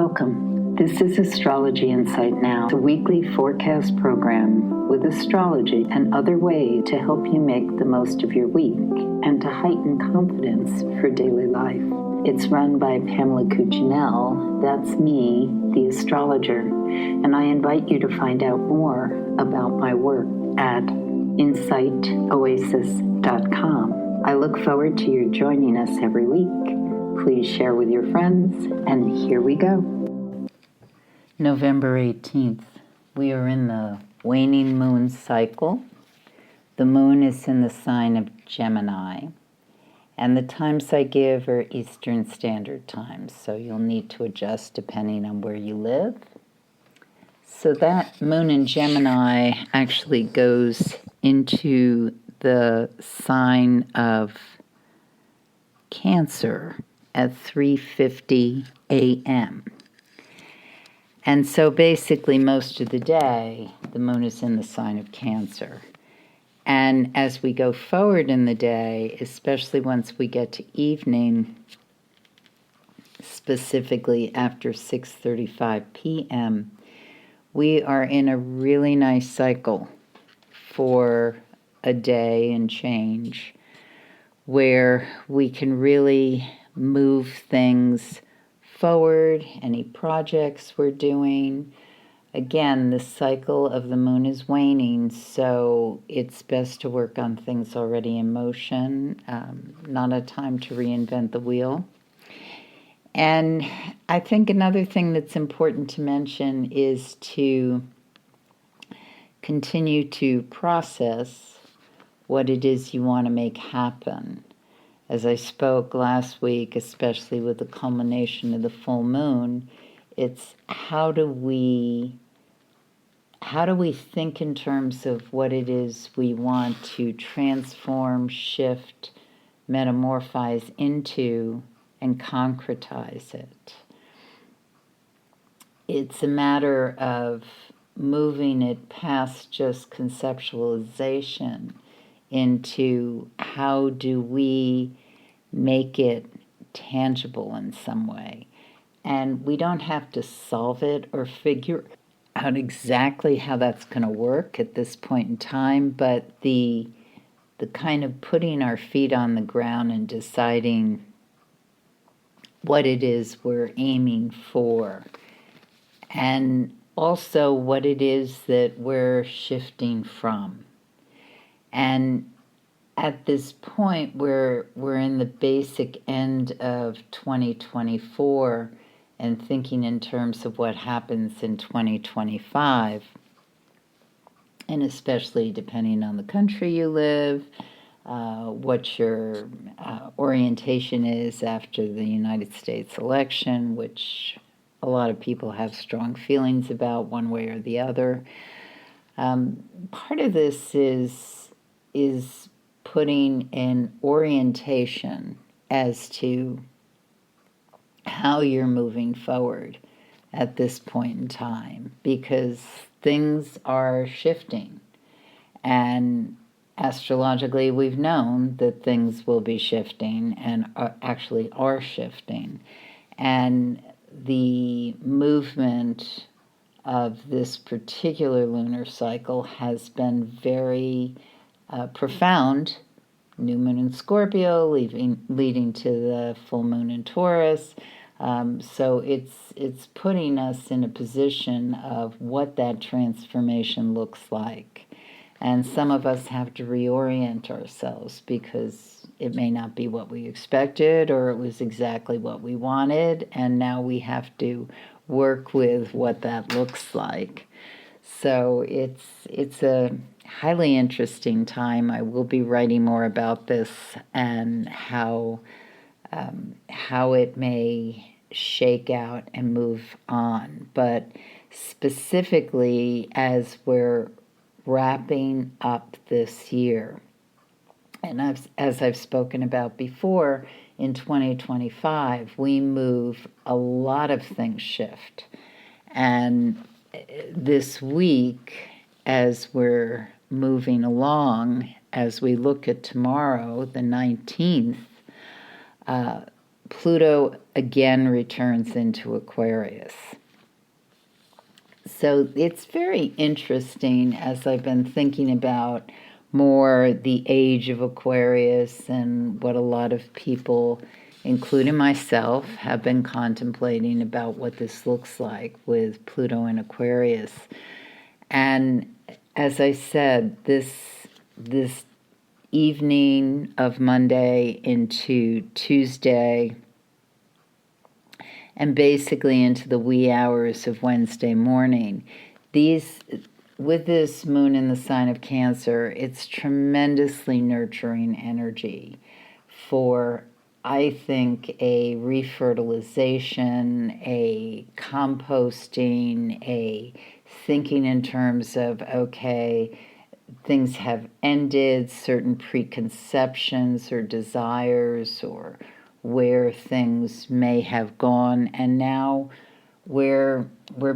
Welcome. This is Astrology Insight Now, a weekly forecast program with astrology and other ways to help you make the most of your week and to heighten confidence for daily life. It's run by Pamela Cuccinell, that's me, the astrologer, and I invite you to find out more about my work at insightoasis.com. I look forward to your joining us every week. Please share with your friends, and here we go. November 18th. We are in the waning moon cycle. The moon is in the sign of Gemini, and the times I give are Eastern Standard Time, so you'll need to adjust depending on where you live. So that moon in Gemini actually goes into the sign of Cancer at 3:50 a.m. And so basically most of the day, the moon is in the sign of Cancer. And as we go forward in the day, especially once we get to evening, specifically after 6:35 p.m., we are in a really nice cycle for a day and change where we can really move things forward, any projects we're doing. Again, the cycle of the moon is waning, so it's best to work on things already in motion, not a time to reinvent the wheel. And I think another thing that's important to mention is to continue to process what it is you want to make happen. As I spoke last week, especially with the culmination of the full moon, it's how do we think in terms of what it is we want to transform, shift, metamorphose into, and concretize it. It's a matter of moving it past just conceptualization into how do we make it tangible in some way. And we don't have to solve it or figure out exactly how that's going to work at this point in time, but the kind of putting our feet on the ground and deciding what it is we're aiming for, and also what it is that we're shifting from. And at this point, we're in the basic end of 2024 and thinking in terms of what happens in 2025, and especially depending on the country you live, what your orientation is after the United States election, which a lot of people have strong feelings about one way or the other. Part of this is putting an orientation as to how you're moving forward at this point in time, because things are shifting. And astrologically, we've known that things will be shifting and actually are shifting. And the movement of this particular lunar cycle has been very profound. New moon in Scorpio, leading to the full moon in Taurus. So it's putting us in a position of what that transformation looks like. And some of us have to reorient ourselves because it may not be what we expected, or it was exactly what we wanted, and now we have to work with what that looks like. So it's a highly interesting time. I will be writing more about this and how it may shake out and move on. But specifically, as we're wrapping up this year, and as I've spoken about before, in 2025, we move, a lot of things shift. And this week, as we're moving along, as we look at tomorrow, the 19th, Pluto again returns into Aquarius. So it's very interesting as I've been thinking about more the age of Aquarius and what a lot of people, including myself, have been contemplating about what this looks like with Pluto in Aquarius. And as I said, this evening of Monday into Tuesday, and basically into the wee hours of Wednesday morning. With this moon in the sign of Cancer, it's tremendously nurturing energy for, I think, a refertilization, a composting, a thinking in terms of, okay, things have ended, certain preconceptions or desires or where things may have gone, and now we're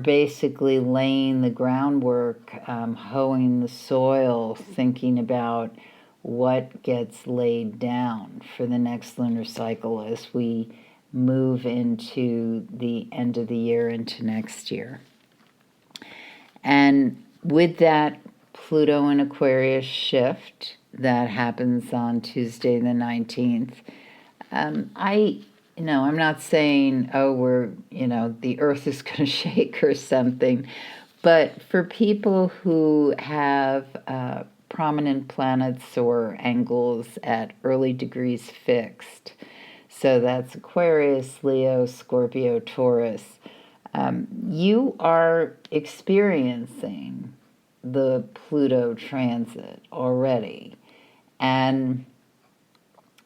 basically laying the groundwork, hoeing the soil, thinking about what gets laid down for the next lunar cycle as we move into the end of the year into next year. And with that Pluto and Aquarius shift that happens on Tuesday the 19th, I'm not saying, the earth is going to shake or something, but for people who have prominent planets or angles at early degrees fixed, so that's Aquarius, Leo, Scorpio, Taurus, you are experiencing the Pluto transit already. And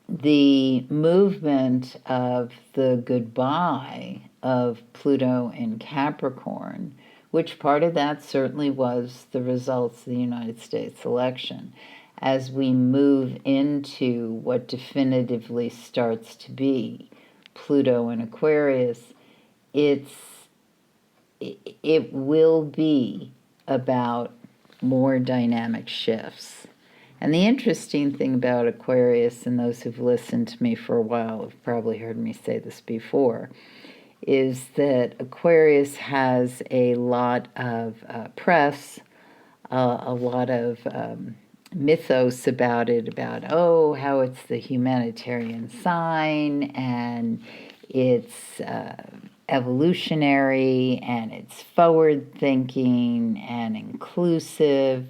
the movement of the goodbye of Pluto in Capricorn, which part of that certainly was the results of the United States election, as we move into what definitively starts to be Pluto in Aquarius, it will be about more dynamic shifts. And the interesting thing about Aquarius, and those who've listened to me for a while have probably heard me say this before, is that Aquarius has a lot of press, a lot of mythos about it, about, how it's the humanitarian sign, and it's evolutionary, and it's forward-thinking and inclusive.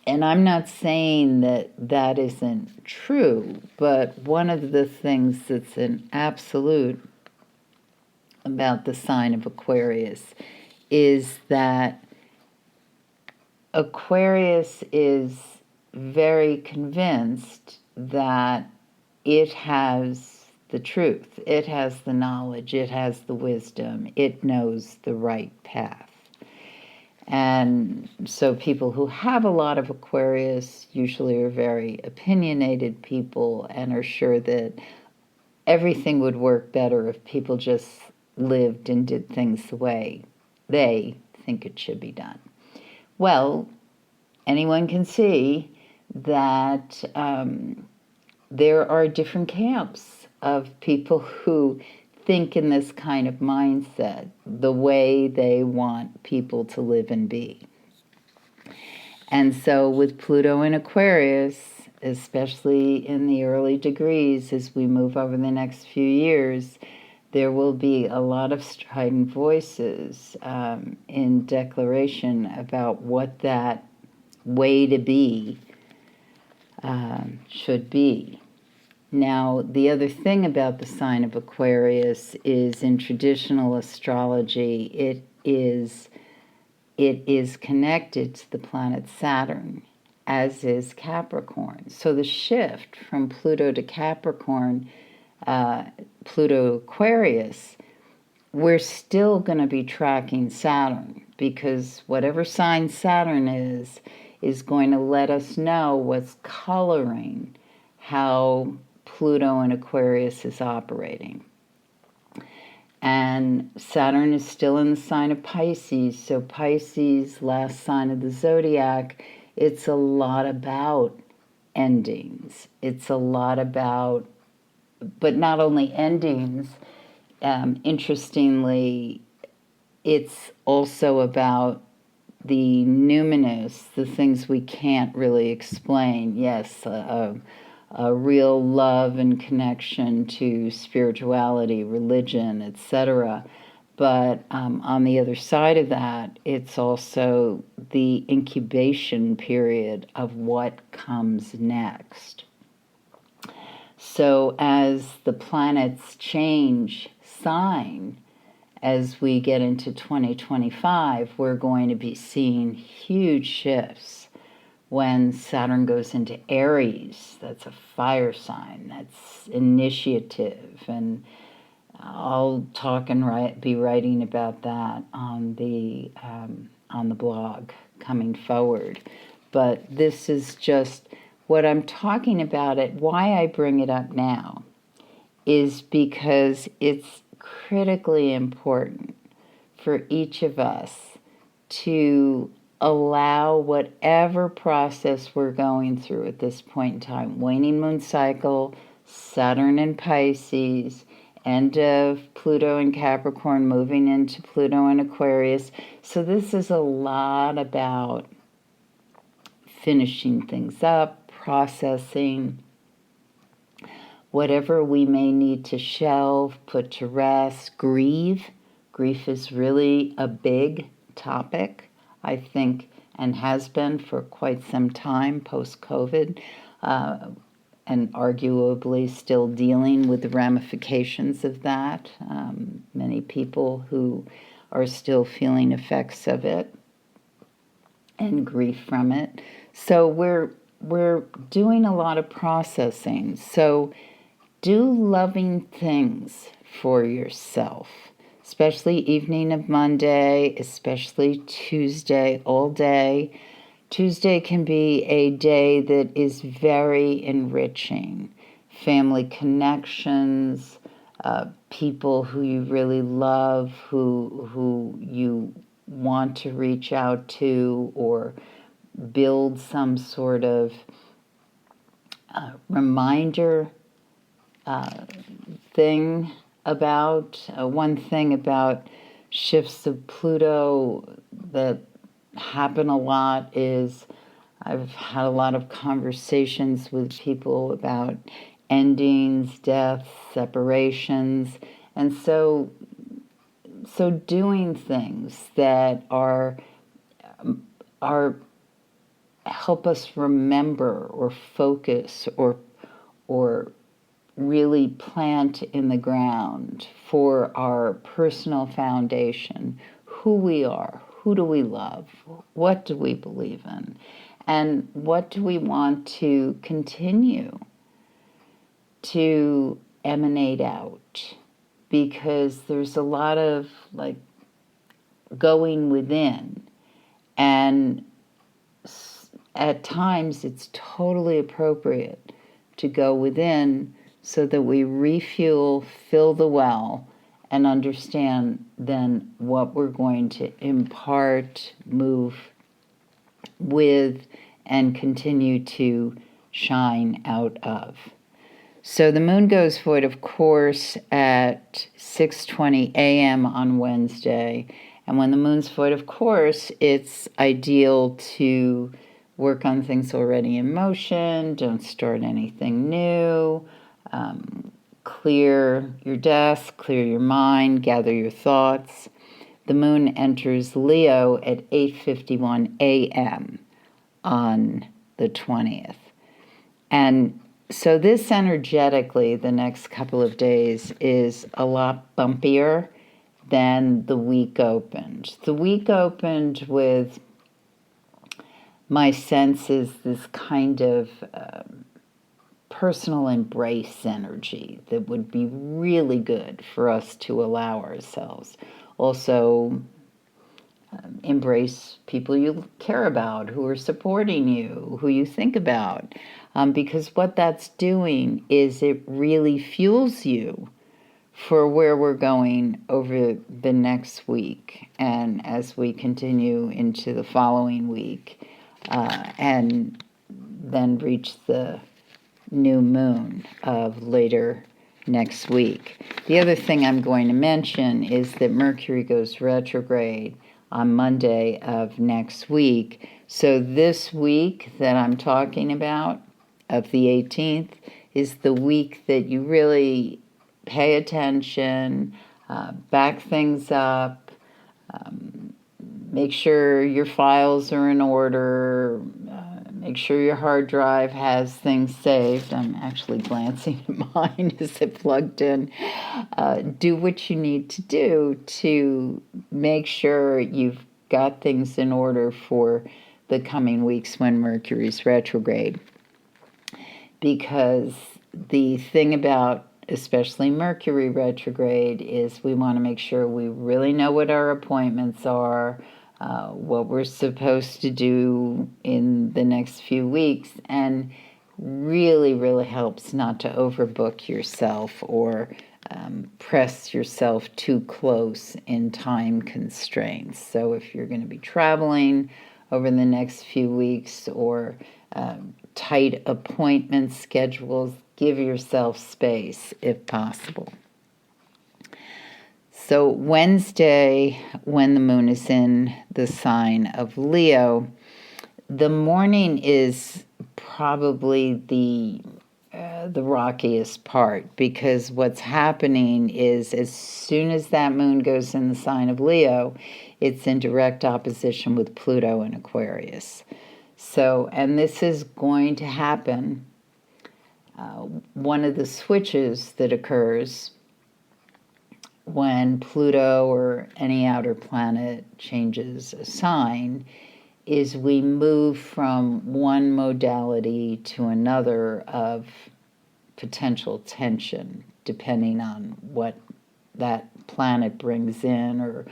And I'm not saying that that isn't true, but one of the things that's an absolute about the sign of Aquarius is that Aquarius is very convinced that it has the truth, it has the knowledge, it has the wisdom, it knows the right path. And so people who have a lot of Aquarius usually are very opinionated people and are sure that everything would work better if people just lived and did things the way they think it should be done. Well, anyone can see that there are different camps of people who think in this kind of mindset, the way they want people to live and be. And so with Pluto in Aquarius, especially in the early degrees, as we move over the next few years, there will be a lot of strident voices in declaration about what that way to be should be. Now, the other thing about the sign of Aquarius is in traditional astrology, it is connected to the planet Saturn, as is Capricorn. So the shift from Pluto to Capricorn, Pluto Aquarius, we're still going to be tracking Saturn, because whatever sign Saturn is going to let us know what's coloring how Pluto in Aquarius is operating. And Saturn is still in the sign of Pisces, so Pisces, last sign of the zodiac, it's a lot about endings. It's a lot about but not only endings. Interestingly, it's also about the numinous, the things we can't really explain. Yes, a real love and connection to spirituality, religion, etc. But on the other side of that, it's also the incubation period of what comes next. So as the planets change sign, as we get into 2025, we're going to be seeing huge shifts when Saturn goes into Aries. That's a fire sign. That's initiative. And I'll talk and be writing about that on the blog coming forward. But this is just what I'm talking about. It why I bring it up now is because it's critically important for each of us to allow whatever process we're going through at this point in time, waning moon cycle, Saturn in Pisces, end of Pluto in Capricorn, moving into Pluto in Aquarius. So this is a lot about finishing things up, processing, whatever we may need to shelve, put to rest, grieve. Grief is really a big topic, I think, and has been for quite some time post-COVID, and arguably still dealing with the ramifications of that. Many people who are still feeling effects of it and grief from it. So we're doing a lot of processing. So do loving things for yourself, especially evening of Monday, especially Tuesday, all day. Tuesday can be a day that is very enriching. Family connections, people who you really love, who you want to reach out to or build some sort of reminder thing about. One thing about shifts of Pluto that happen a lot is I've had a lot of conversations with people about endings, deaths, separations, and so doing things that are help us remember or focus or really plant in the ground for our personal foundation, who we are, who do we love, what do we believe in, and what do we want to continue to emanate out, because there's a lot of like going within, and at times it's totally appropriate to go within so that we refuel, fill the well, and understand then what we're going to impart, move with, and continue to shine out of. So the moon goes void, of course, at 6:20 a.m. on Wednesday. And when the moon's void, of course, it's ideal to work on things already in motion. Don't start anything new. Clear your desk, clear your mind, gather your thoughts. The moon enters Leo at 8:51 a.m. on the 20th. And so this energetically, the next couple of days, is a lot bumpier than the week opened. The week opened with, my sense is, this kind of personal embrace energy that would be really good for us to allow ourselves. Also, embrace people you care about, who are supporting you, who you think about. Because what that's doing is it really fuels you for where we're going over the next week and as we continue into the following week and then reach the new moon of later next week. The other thing I'm going to mention is that Mercury goes retrograde on Monday of next week. So this week that I'm talking about, of the 18th, is the week that you really pay attention, back things up, make sure your files are in order, make sure your hard drive has things saved. I'm actually glancing at mine. Is it plugged in? Do what you need to do to make sure you've got things in order for the coming weeks when Mercury's retrograde. Because the thing about especially Mercury retrograde is we want to make sure we really know what our appointments are, what we're supposed to do in the next few weeks, and really, really helps not to overbook yourself or press yourself too close in time constraints. So if you're going to be traveling over the next few weeks or tight appointment schedules, give yourself space if possible. So Wednesday, when the moon is in the sign of Leo, the morning is probably the rockiest part, because what's happening is as soon as that moon goes in the sign of Leo, it's in direct opposition with Pluto in Aquarius. So, and this is going to happen. One of the switches that occurs when Pluto or any outer planet changes a sign is we move from one modality to another of potential tension, depending on what that planet brings in or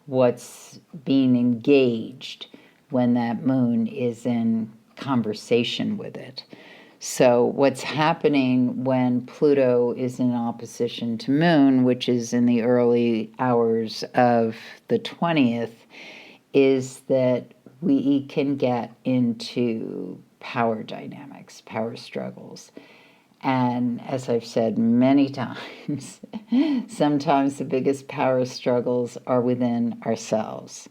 what's being engaged when that moon is in conversation with it. So what's happening when Pluto is in opposition to Moon, which is in the early hours of the 20th, is that we can get into power dynamics, power struggles. And as I've said many times, sometimes the biggest power struggles are within ourselves.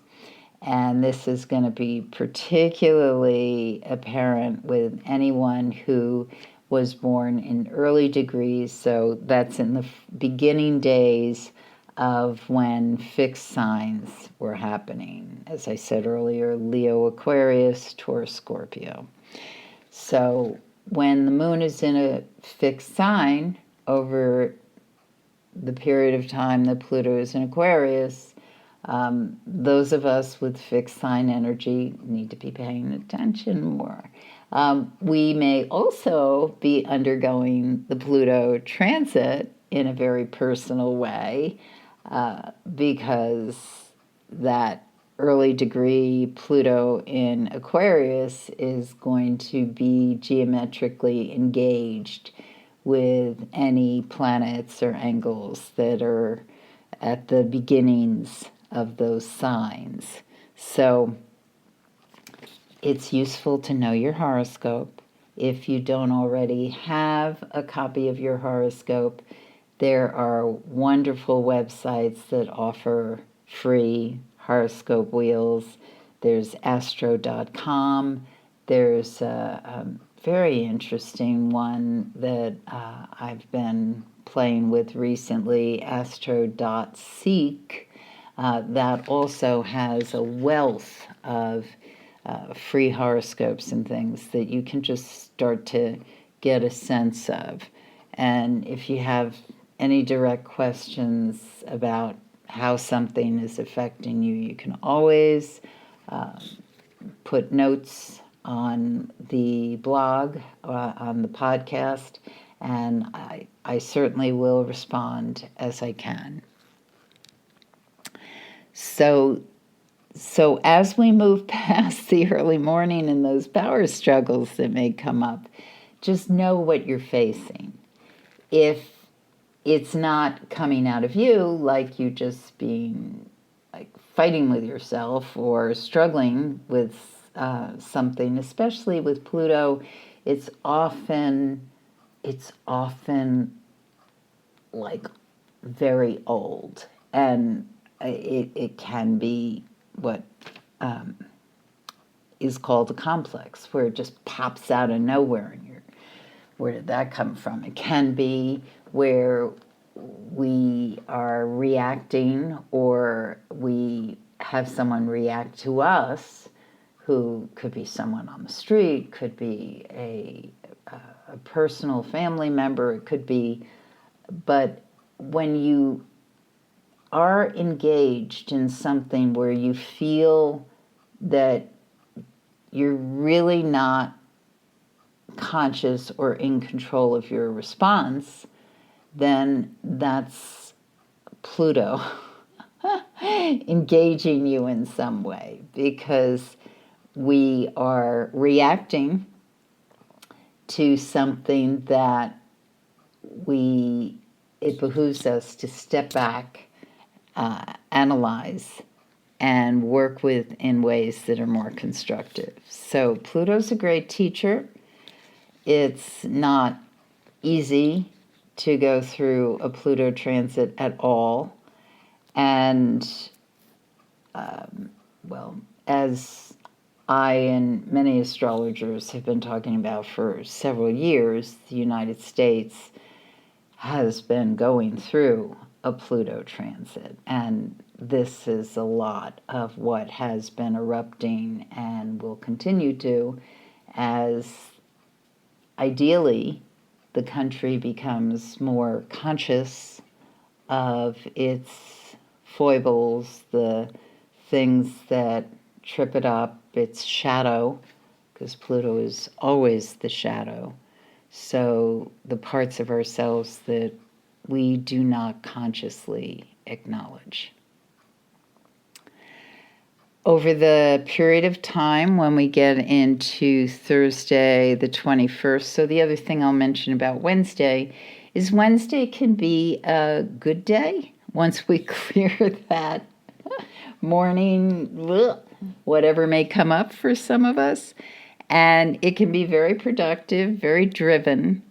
And this is going to be particularly apparent with anyone who was born in early degrees. So that's in the beginning days of when fixed signs were happening. As I said earlier, Leo, Aquarius, Taurus, Scorpio. So when the moon is in a fixed sign over the period of time that Pluto is in Aquarius, those of us with fixed sign energy need to be paying attention more. We may also be undergoing the Pluto transit in a very personal way because that early degree Pluto in Aquarius is going to be geometrically engaged with any planets or angles that are at the beginnings of those signs. So it's useful to know your horoscope. If you don't already have a copy of your horoscope, there are wonderful websites that offer free horoscope wheels. There's astro.com. There's a very interesting one that I've been playing with recently, astro.seek. That also has a wealth of free horoscopes and things that you can just start to get a sense of. And if you have any direct questions about how something is affecting you, you can always put notes on the blog, on the podcast, and I certainly will respond as I can. So as we move past the early morning and those power struggles that may come up, just know what you're facing. If it's not coming out of you, like you just being like fighting with yourself or struggling with something, especially with Pluto, it's often like very old, and it can be what is called a complex, where it just pops out of nowhere and you're, where did that come from? It can be where we are reacting, or we have someone react to us, who could be someone on the street, could be a personal family member, it could be, but when you are engaged in something where you feel that you're really not conscious or in control of your response, then that's Pluto engaging you in some way, because we are reacting to something that it behooves us to step back, analyze, and work with in ways that are more constructive. So Pluto's a great teacher. It's not easy to go through a Pluto transit at all. And, well, as I and many astrologers have been talking about for several years, the United States has been going through a Pluto transit, and this is a lot of what has been erupting and will continue to, as ideally the country becomes more conscious of its foibles, the things that trip it up, its shadow, because Pluto is always the shadow. So the parts of ourselves that we do not consciously acknowledge. Over the period of time when we get into Thursday the 21st, so the other thing I'll mention about Wednesday is Wednesday can be a good day once we clear that morning, whatever may come up for some of us. And it can be very productive, very driven.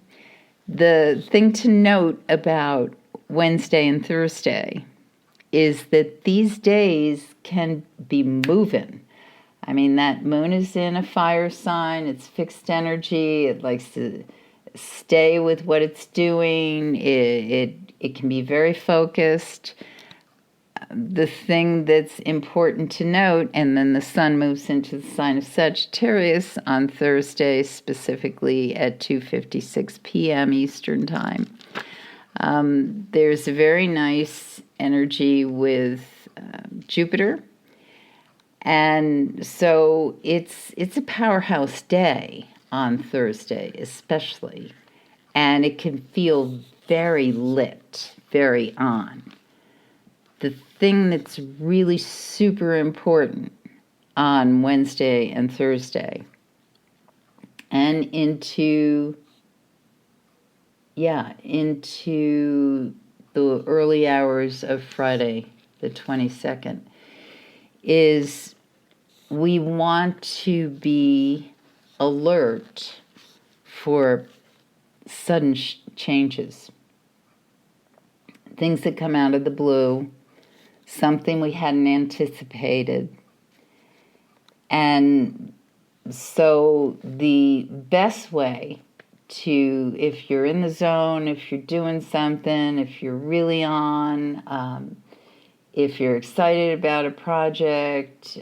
The thing to note about Wednesday and Thursday is that these days can be moving. I mean, that moon is in a fire sign, it's fixed energy, it likes to stay with what it's doing, it can be very focused. The thing that's important to note, and then the sun moves into the sign of Sagittarius on Thursday, specifically at 2:56 p.m. Eastern Time. There's a very nice energy with Jupiter, and so it's a powerhouse day on Thursday, especially, and it can feel very lit, very on. The thing that's really super important on Wednesday and Thursday and into the early hours of Friday the 22nd is we want to be alert for sudden changes, things that come out of the blue, something we hadn't anticipated. And so the best way to, if you're in the zone, if you're doing something, if you're really on, if you're excited about a project,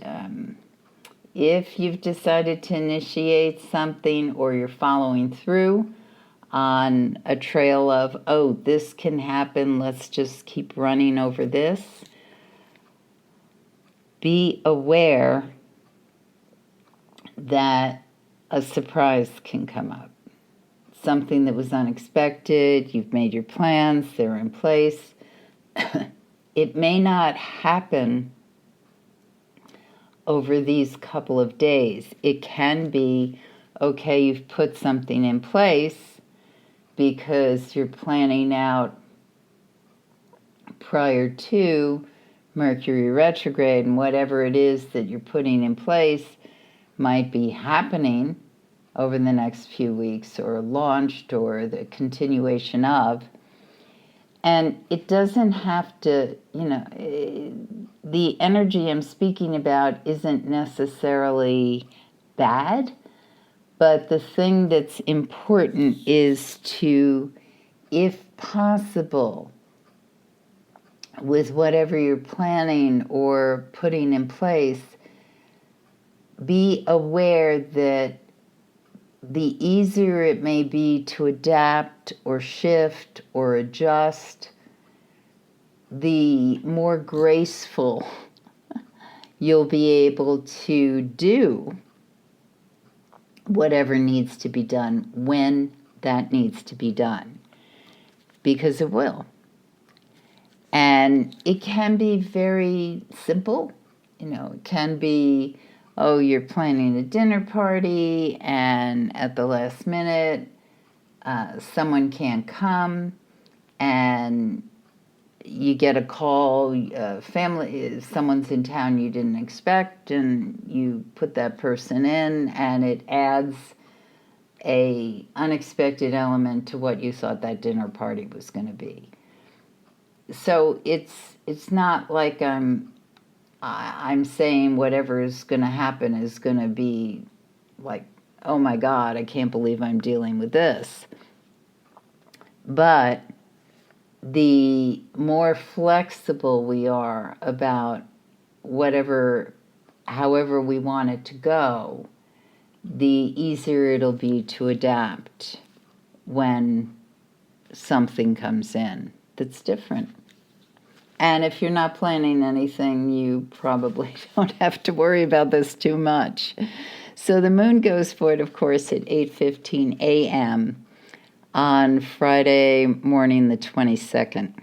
if you've decided to initiate something, or you're following through on a trail of, oh, this can happen, let's just keep running over this, be aware that a surprise can come up. Something that was unexpected, you've made your plans, they're in place. It may not happen over these couple of days. It can be, okay, you've put something in place because you're planning out prior to Mercury retrograde, and whatever it is that you're putting in place might be happening over the next few weeks, or launched, or the continuation of. And it doesn't have to, the energy I'm speaking about isn't necessarily bad, but the thing that's important is to, if possible, with whatever you're planning or putting in place, be aware that the easier it may be to adapt or shift or adjust, the more graceful you'll be able to do whatever needs to be done when that needs to be done, because it will. And it can be very simple. It can be, oh, you're planning a dinner party and at the last minute someone can't come and you get a call, someone's in town you didn't expect, and you put that person in, and it adds a unexpected element to what you thought that dinner party was going to be. So it's not like I'm saying whatever is going to happen is going to be like, oh my God, I can't believe I'm dealing with this. But the more flexible we are about however we want it to go, the easier it'll be to adapt when something comes in that's different. And if you're not planning anything, you probably don't have to worry about this too much. So the moon goes for it, of course, at 8:15 a.m. on Friday morning, the 22nd.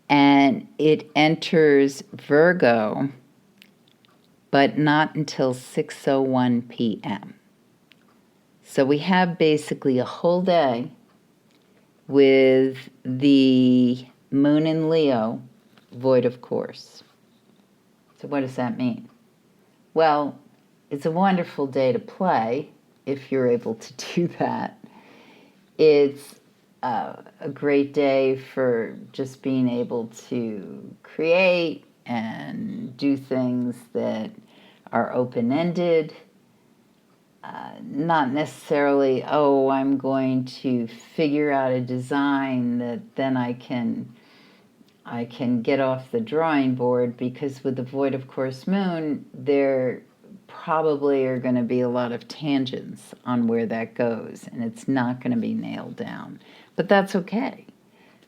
And it enters Virgo, but not until 6:01 p.m. So we have basically a whole day with the moon in Leo, void of course. So what does that mean? Well, it's a wonderful day to play, if you're able to do that. It's a great day for just being able to create and do things that are open-ended. Not necessarily, oh, I'm going to figure out a design that then I can get off the drawing board, because with the void of course moon, there probably are going to be a lot of tangents on where that goes, and it's not going to be nailed down. But that's okay,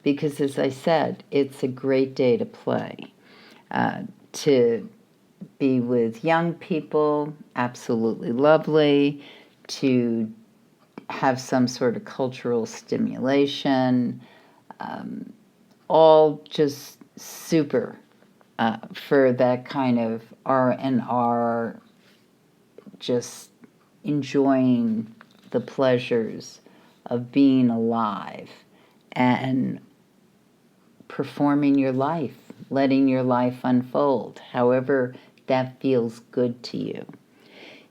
because as I said, it's a great day to play. To be with young people, absolutely lovely. To have some sort of cultural stimulation, all just super for that kind of R&R, just enjoying the pleasures of being alive and performing your life, letting your life unfold, however that feels good to you.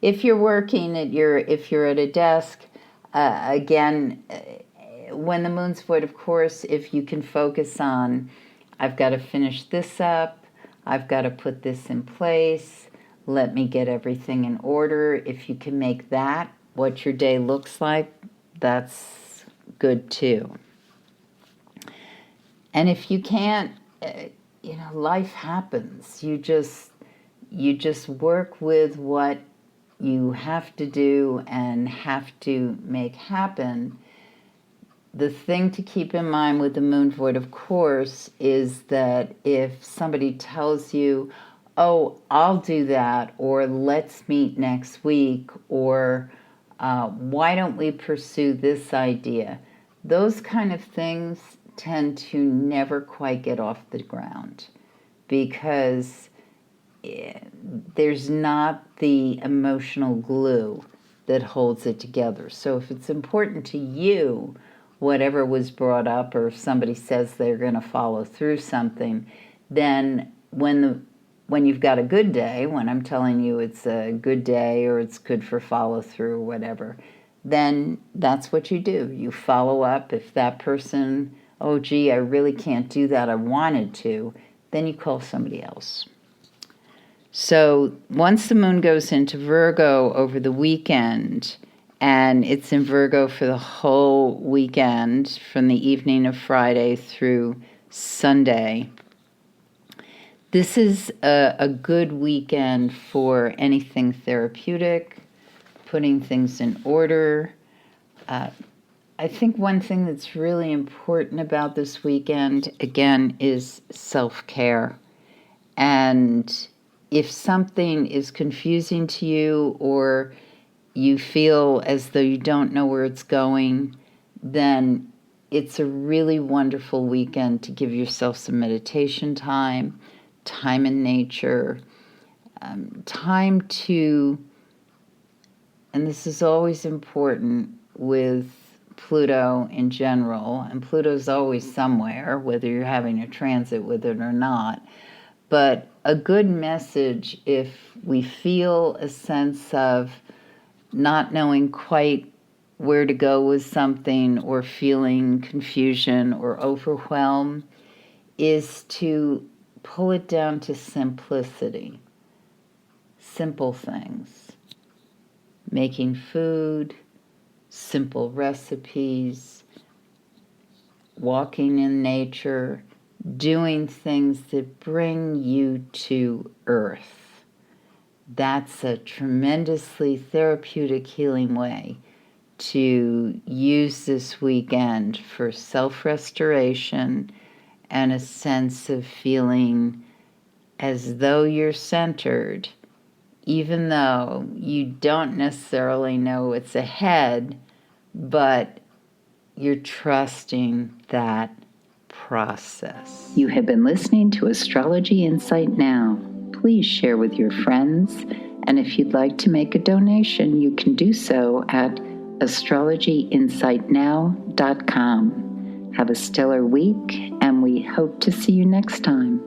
If you're working if you're at a desk, again, when the moon's void, of course, if you can focus on, I've got to finish this up, I've got to put this in place, let me get everything in order. If you can make that what your day looks like, that's good too. And if you can't, life happens. You just work with what you have to do and have to make happen. The thing to keep in mind with the moon void, of course, is that if somebody tells you, oh, I'll do that, or let's meet next week, or why don't we pursue this idea, those kind of things tend to never quite get off the ground, because there's not the emotional glue that holds it together. So if it's important to you, whatever was brought up, or if somebody says they're going to follow through something, then when you've got a good day, when I'm telling you it's a good day or it's good for follow through or whatever, then that's what you do. You follow up. If that person, oh, gee, I really can't do that, I wanted to, then you call somebody else. So once the moon goes into Virgo over the weekend, and it's in Virgo for the whole weekend, from the evening of Friday through Sunday, this is a good weekend for anything therapeutic, putting things in order. I think one thing that's really important about this weekend, again, is self-care. And if something is confusing to you, or you feel as though you don't know where it's going, then it's a really wonderful weekend to give yourself some meditation time in nature, time to, and this is always important with Pluto in general, and Pluto's always somewhere, whether you're having a transit with it or not, but a good message if we feel a sense of not knowing quite where to go with something, or feeling confusion or overwhelm, is to pull it down to simplicity. Simple things. Making food, simple recipes, walking in nature, doing things that bring you to earth. That's a tremendously therapeutic, healing way to use this weekend for self-restoration and a sense of feeling as though you're centered, even though you don't necessarily know what's ahead, but you're trusting that process. You have been listening to Astrology Insight Now. Please share with your friends, and if you'd like to make a donation, you can do so at astrologyinsightnow.com. Have a stellar week, and we hope to see you next time.